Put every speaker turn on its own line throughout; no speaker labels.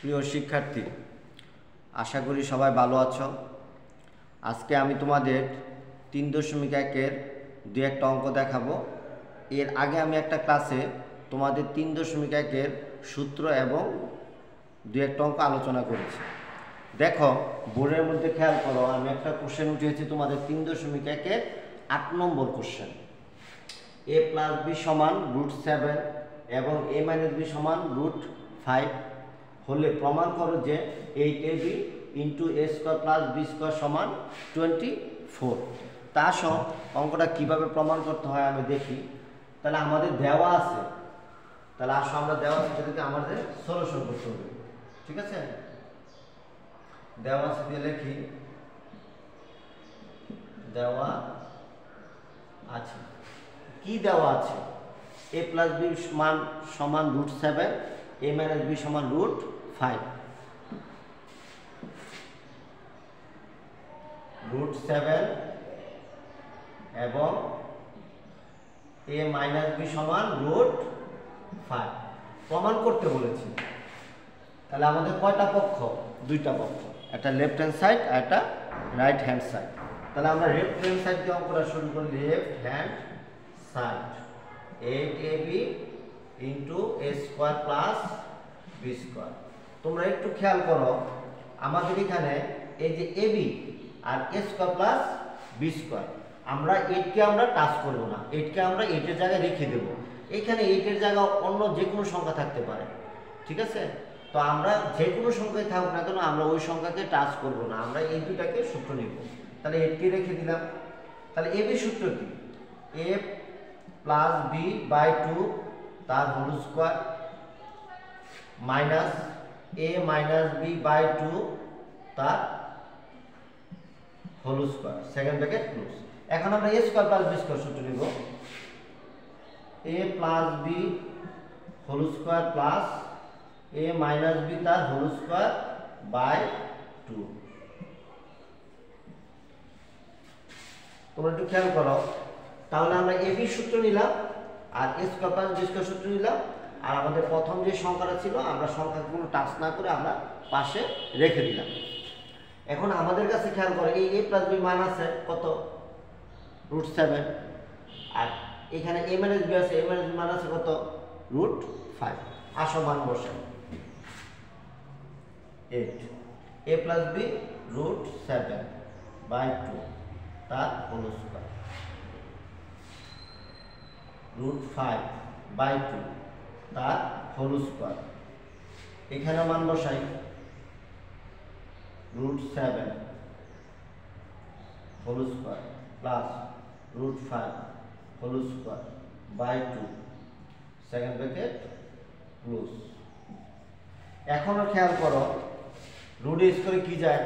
প্রিয় শিক্ষার্থী, আশা করি সবাই ভালো আছো। আজকে আমি তোমাদের 3.1-এর দু একটা অঙ্ক দেখাবো। এর আগে আমি একটা ক্লাসে তোমাদের 3.1-এর সূত্র এবং দু একটা অঙ্ক আলোচনা করেছি। দেখো, বোর্ডের মধ্যে খেয়াল করো, আমি একটা কোশ্চেন উঠিয়েছি তোমাদের 3.1-এর 8 নম্বর কোশ্চেন। a + b = √7 এবং a - b = √5 হলে প্রমাণ করো যে 8ab × a² + b² = 24। তা আসো অঙ্কটা কিভাবে প্রমাণ করতে হয় আমি দেখি। তাহলে আমাদের দেওয়া আছে, তাহলে আসো আমরা দেওয়া আছে সেটাকে আমাদের সলিউশন করতে হবে। ঠিক আছে, দেওয়া আছে দিয়ে লিখি, দেওয়া আছে। কি দেওয়া আছে? a + b = √7, a - b = √5। √7 এবং a - b = √5 প্রমাণ করতে বলেছি। তাহলে আমাদের কয়টা পক্ষ? দুইটা পক্ষ, একটা লেফট হ্যান্ড সাইড আর একটা রাইট হ্যান্ড সাইড। তাহলে আমরা লেফট হ্যান্ড সাইড দিয়ে অঙ্কটা শুরু করি। Left hand side 8ab × a² + b²। তোমরা একটু খেয়াল করো, আমাদের এখানে এই যে ab আর a² + b², আমরা 8কে আমরা টাচ করব না, 8কে আমরা 8 এর জায়গায় রেখে দেব। এখানে 8 এর জায়গায় অন্য যে কোনো সংখ্যা থাকতে পারে। ঠিক আছে, তো আমরা যে কোনো সংখ্যায় থাকুক না কেন আমরা ওই সংখ্যাকে টাচ করব না, আমরা এই দুটাকে সূত্র নিব। তাহলে 8কে রেখে দিলাম। তাহলে ab সূত্র কি? a + b/2 তার whole square minus a - b/2 তার whole square, second bracket close. এখন আমরা a² + b² সূত্র নিব। a + b whole square plus a - b তার হোল স্কয়ার বাই 2। তোমরা একটু খেয়াল করো, তাহলে আমরা ab সূত্র নিলাম আর a² + b² সূত্র নিলাম, আর আমাদের প্রথম যে সংখ্যাটা ছিল আমরা সংখ্যাগুলো টাচ না করে আমরা পাশে রেখে দিলাম। এখন আমাদের কাছে খেয়াল করো, এই a + b মান আছে কত? √7। আর এখানে a - b আছে, a - b মান আছে কত? √5। আসো মান বসাই। 8 a + b √7/2 তার হোল স্কয়ার √5/2 তার হোল স্কয়ার। এখানে মান বসাই √7 whole square plus √5 whole square by 2, second bracket close. এখনো খেয়াল করো, রুট স্কয়ারে কি যায়?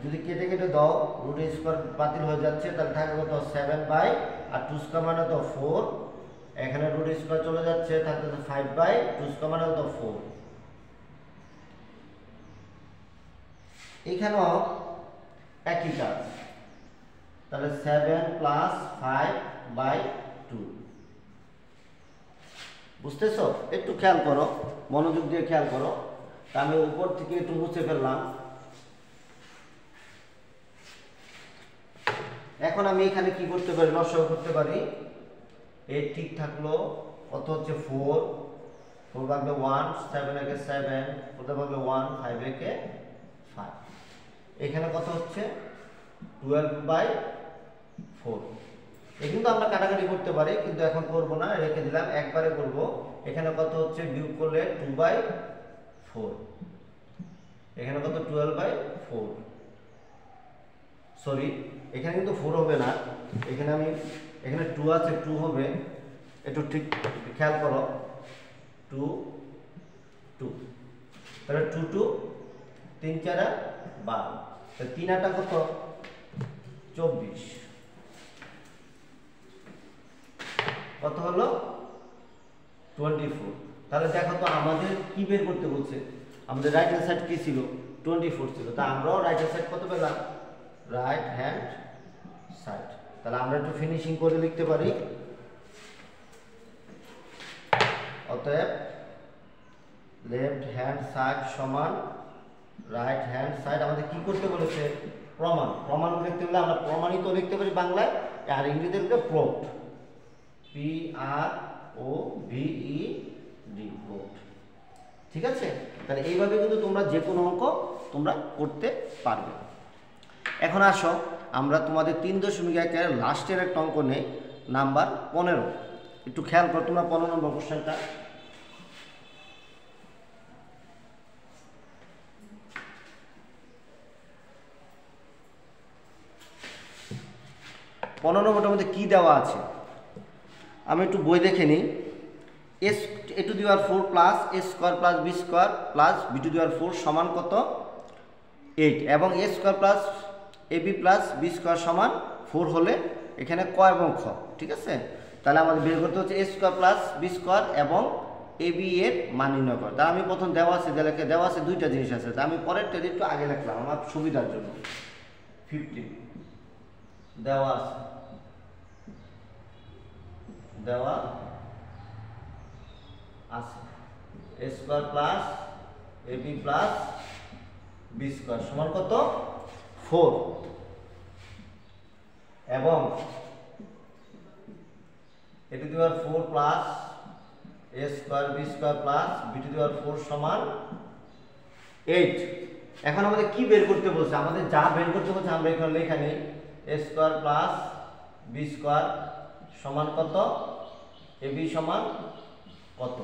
যদি কেটে কেটে দাও রুট স্কয়ার বাতিল হয়ে যাচ্ছে, তাহলে থাকে কত? 7/, আর 2² মানে তো 4। এখানে রুট স্কয়ার চলে যাচ্ছে, থাকতে 5/2² মানে তো 4। এখানেও একই কাজ, তাহলে 7 + 5/2। বুঝতেছো? একটু খেয়াল করো, মনোযোগ দিয়ে খেয়াল করো। তা আমি উপর থেকে একটু মুছে ফেললাম। এখন আমি এখানে কি করতে পারি? লসাগু করতে পারি। 8 ঠিক থাকলো, কত হচ্ছে? 4, 4/1, 7 একে 7, 4/1, 5 একে 5। এখানে কত হচ্ছে? 12/4। এই কিন্তু আমরা কাটাকাটি করতে পারি, কিন্তু এখন করব না, রেখে দিলাম, একবারে করব। এখানে কত হচ্ছে? বিয়োগ করলে 2/4। এখানে কত? 12/4। সরি, এখানে কিন্তু 4 হবে না, এখানে 2 আছে, 2 হবে। একটু ঠিক খেয়াল করো, 2 2, তাহলে 2 2 3 4 12, তাহলে 3 8 কত? 24। কত হলো? 24। তাহলে দেখো তো আমাদের কি বের করতে বলছে? আমাদের রাইট হ্যান্ড সাইড কি ছিল? 24 ছিল। তা আমরাও রাইট হ্যান্ড সাইড কত পেলাম? Right hand side. তাহলে আমরা একটু ফিনিশিং করে লিখতে পারি। অতএব লেফট হ্যান্ড সাইড সমান রাইট হ্যান্ড সাইড আমাদের কি করতে বলেছে প্রমাণ প্রমাণ লিখতে হলে আমরা প্রমাণিত লিখতে পারি বাংলায় আর ইংরেজিতে লিখতে প্রুভড PROVED প্রুভড ঠিক আছে তাহলে এইভাবে কিন্তু তোমরা যে কোনো অঙ্ক তোমরা করতে পারবে এখন আসো আমরা তোমাদের 3.1 লাস্টের একটা অঙ্ক নেই নাম্বার 15 একটু খেয়াল করো তোমরা 15 নম্বর কোশ্চেনটা নম্বরটার মধ্যে কি দেওয়া আছে আমি একটু বই দেখে নিই a⁴ plus a² plus b² plus b⁴ সমান কত 8 এবং a² plus ab plus b² সমান 4 হলে এখানে ক এবং খ ঠিক আছে তাহলে আমাদের বের করতে হচ্ছে a² প্লাস b² এবং ab এর মান নির্ণয় করো তা আমি প্রথম দেওয়া আছে দেওয়া আছে দুইটা জিনিস আছে তা আমি পরেরটা একটু আগে লিখলাম আমার সুবিধার জন্য 15 দেওয়া আছে দেওয়া আছে a² plus ab plus b² সমান কত 4 এবং a⁴ plus a² b² plus b⁴ সমান 8 এখন আমাদের কি বের করতে বলছে আমাদের যা বের করতে বলছে আমরা এখানে লেখা নেই a² প্লাস b² সমান কত ab সমান কত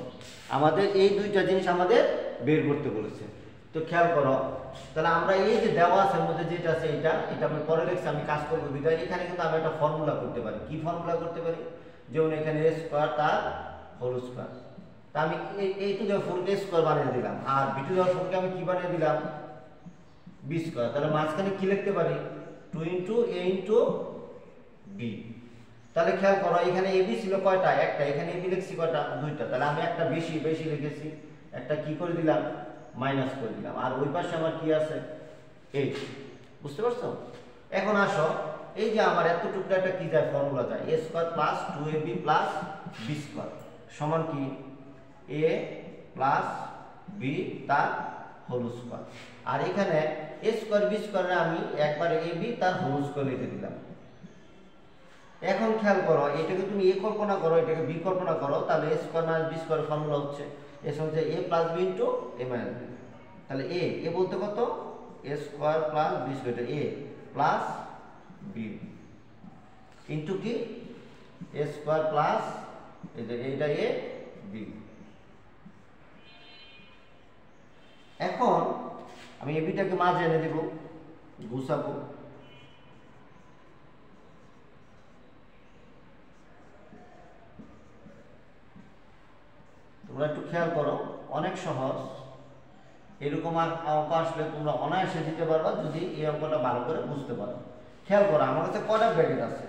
আমাদের এই দুইটা জিনিস আমাদের বের করতে বলেছে তো খেয়াল করো তাহলে আমরা এই যে দেওয়া আছে এর মধ্যে যেটা আছে এটা আমি পরে লিখছি আমি কাজ করব বিদায় এখানে কিন্তু আমি একটা ফর্মুলা করতে পারি কি ফর্মুলা করতে পারি যেমন এখানে a² তার হোল স্কয়ার তা আমি a⁴ কে স্কয়ার বানিয়ে দিলাম আর b⁴ কে আমি কি বানিয়ে দিলাম b² তাহলে মাঝখানে কি লিখতে পারি 2 * a * b তাহলে খেয়াল করো এখানে ab ছিল কয়টা একটা এখানে ab লিখছি কয়টা দুইটা তাহলে আমি একটা বেশি লিখেছি একটা কি করে দিলাম মাইনাস করে দিলাম আর ওই পাশে আমার কি আছে 8 বুঝতে পারছো এখন আসো এই যে আমার এতটুকু একটা কি যায় ফর্মুলা যায় a² plus 2ab plus b² সমান কি a প্লাস b তার হোল স্কয়ার আর এখানে a² b² এর আমি একবারে ab তার হোল স্কয়ার লিখে দিলাম এখন খেয়াল করো এটাকে তুমি a কল্পনা করো এটাকে b কল্পনা করো তাহলে a² - b² ফর্মুলা হচ্ছে a সমান a plus b into a minus b তাহলে a বলতে কত a² plus b² a plus b into কি a² প্লাস এইটা a b এখন আমি a bটাকে মাঝে এনে দেব গুছাবো তোমরা একটু খেয়াল করো অনেক সহজ এরকম অঙ্ক আসলে তোমরা অনায়াসে দিতে পারবা যদি এই অঙ্কটা ভালো করে বুঝতে পারো খেয়াল করো আমার কাছে কয়টা ব্র্যাকেট আছে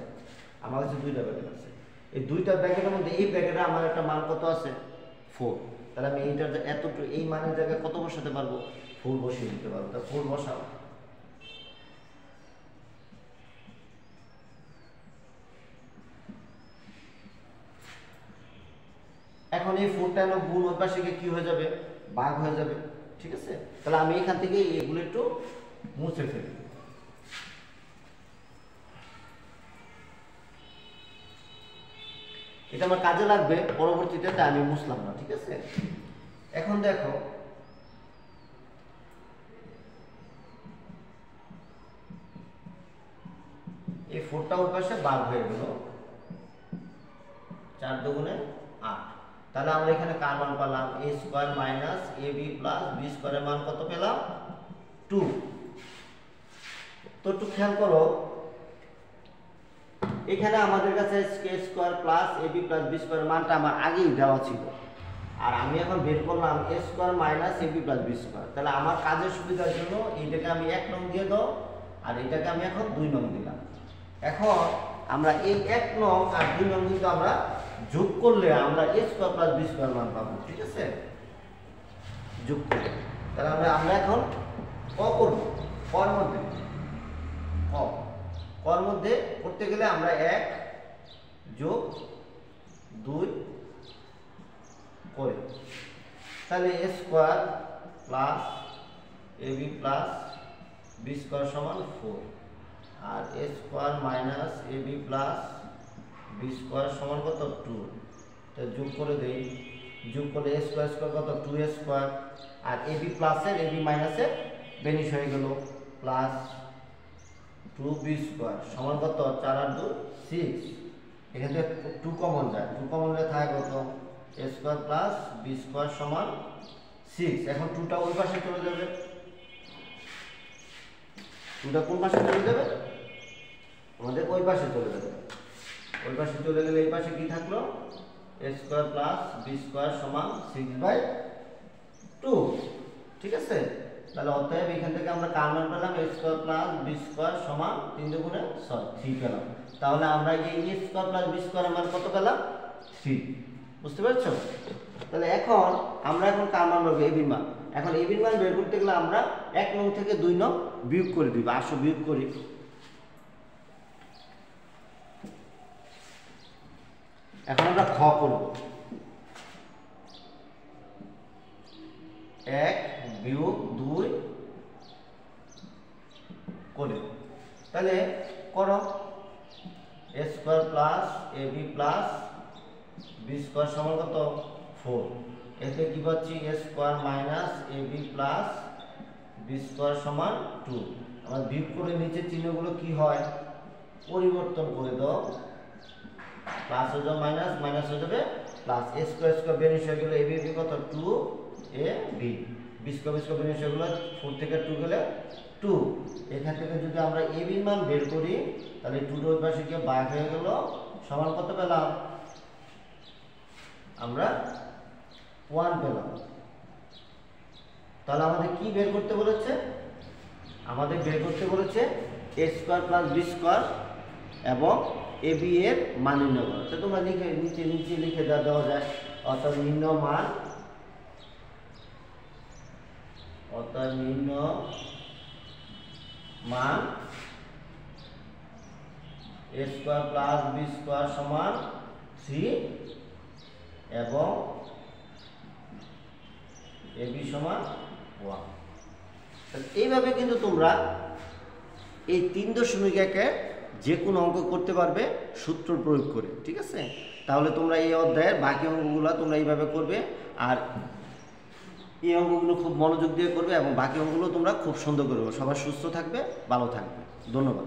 আমার কাছে দুইটা ব্র্যাকেট আছে এই দুইটা ব্র্যাকেটের মধ্যে এই ব্র্যাকেটে আমার একটা মান কত আছে 4 তাহলে আমি এইটার এতটুকু এই মানের জায়গায় কত বসাতে পারবো 4 বসিয়ে দিতে পারবো তা 4 বসাও এখন এই 4টা গুণ ওই পাশে গিয়ে কি হয়ে যাবে ভাগ হয়ে যাবে ঠিক আছে তাহলে আমি এখান থেকে এগুলো একটু মুছে ফেলি এটা আমার কাজে লাগবে পরবর্তীতে তাই আমি মুছলাম না ঠিক আছে এখন দেখো এই 4টা ওই পাশে ভাগ হয়ে গেল 4 দুগুণে 8 তাহলে আমরা এখানে কার মান পেলাম a² minus ab plus b² এর মান কত পেলাম 2 তো একটু খেয়াল করো এখানে আমাদের কাছে a² plus ab plus b² এর মানটা আমার আগেই দেওয়া ছিল আর আমি এখন বের করলাম a² minus ab plus b² তাহলে আমার কাজের সুবিধার জন্য এইটাকে আমি 1 নং দিয়ে দাও আর এটাকে আমি এখন 2 নং দিলাম এখন আমরা এই 1 নং আর 2 নং কিন্তু আমরা যোগ করলে আমরা a² প্লাস b² মান পাবো ঠিক আছে যোগ করলে তাহলে আমরা এখন ক করব কর মধ্যে কর মধ্যে করতে গেলে আমরা 1 যোগ 2 করি তাহলে এ square plus A B plus B square সমান 4, আর এ square minus A B plus B square সমান কত 2। তো যোগ করে দেই, যোগ করলে এ স্কোয়ার স্কোয়ার কত 2a square, R A B প্লাসের এ বি মাইনাসের বেনিশ হয়ে গেল প্লাস 2b স্কোয়ার সমান কত 4 আর 2 6। এখান থেকে 2 কমন যায়, 2 কমন হলে থাকে কত a square plus b square সমান 6। এখন 2টা ওই পাশে চলে যাবে, 2টা কোন পাশে চলে যাবে, আমাদের ওই পাশে চলে যাবে। ওই পাশে চলে গেলে এই পাশে কি থাকলো a square plus b square সমান 6/2। ঠিক আছে, তাহলে অতএব এখান থেকে আমরা কার মান পেলাম a square plus b square সমান 3 দুগুণে 6 3 পেলাম। তাহলে আমরা এই a square plus b square মান কত পেলাম 3। বুঝতে পারছো? তাহলে এখন আমরা কার মান বের করব, a b মান। এখন a b মান বের করতে গেলে আমরা 1 নং থেকে 2 নং বিয়োগ করে দিব। আসো বিয়োগ করি। এখন আমরা খ করব, 1 বিয়োগ 2 করে। তাহলে করো a square plus ab plus b square সমান কত 4। এতে কি পাচ্ছি a square minus ab plus b square সমান 2। আমরা বিয়োগ করে নিচে চিহ্নগুলো কি হয় পরিবর্তন করে দাও, প্লাস হয়ে যাবে মাইনাস, মাইনাস হয়ে যাবে plus, a square square banish হয়ে গেল ab কত 2ab, b স্কয়ার বেনিশ হয়ে গেল 4 থেকে 2 গেলে 2। এখান থেকে যদি আমরা ab এর মান বের করি তাহলে 2 এর ওই পাশে গিয়ে ভাগ হয়ে গেল সমান কত পেলাম আমরা 1 পেলাম। তাহলে আমাদের কি বের করতে বলেছে, আমাদের বের করতে বলেছে a square plus b square এবং ab এর মান নির্ণয় করো। তো তোমরা লিখে নিচে লিখে দেওয়া যায়, অর্থাৎ নির্ণয় মান, অর্থাৎ নির্ণয় মান a square plus b square সমান 3 এবং ab সমান 1। এইভাবে কিন্তু তোমরা এই 3.1 যে কোনো অঙ্ক করতে পারবে সূত্র প্রয়োগ করে। ঠিক আছে, তাহলে তোমরা এই অধ্যায়ের বাকি অঙ্কগুলো তোমরা এইভাবে করবে, আর এই অঙ্কগুলো খুব মনোযোগ দিয়ে করবে এবং বাকি অঙ্কগুলো তোমরা খুব সুন্দর করবে। সবাই সুস্থ থাকবে, ভালো থাকবে। ধন্যবাদ।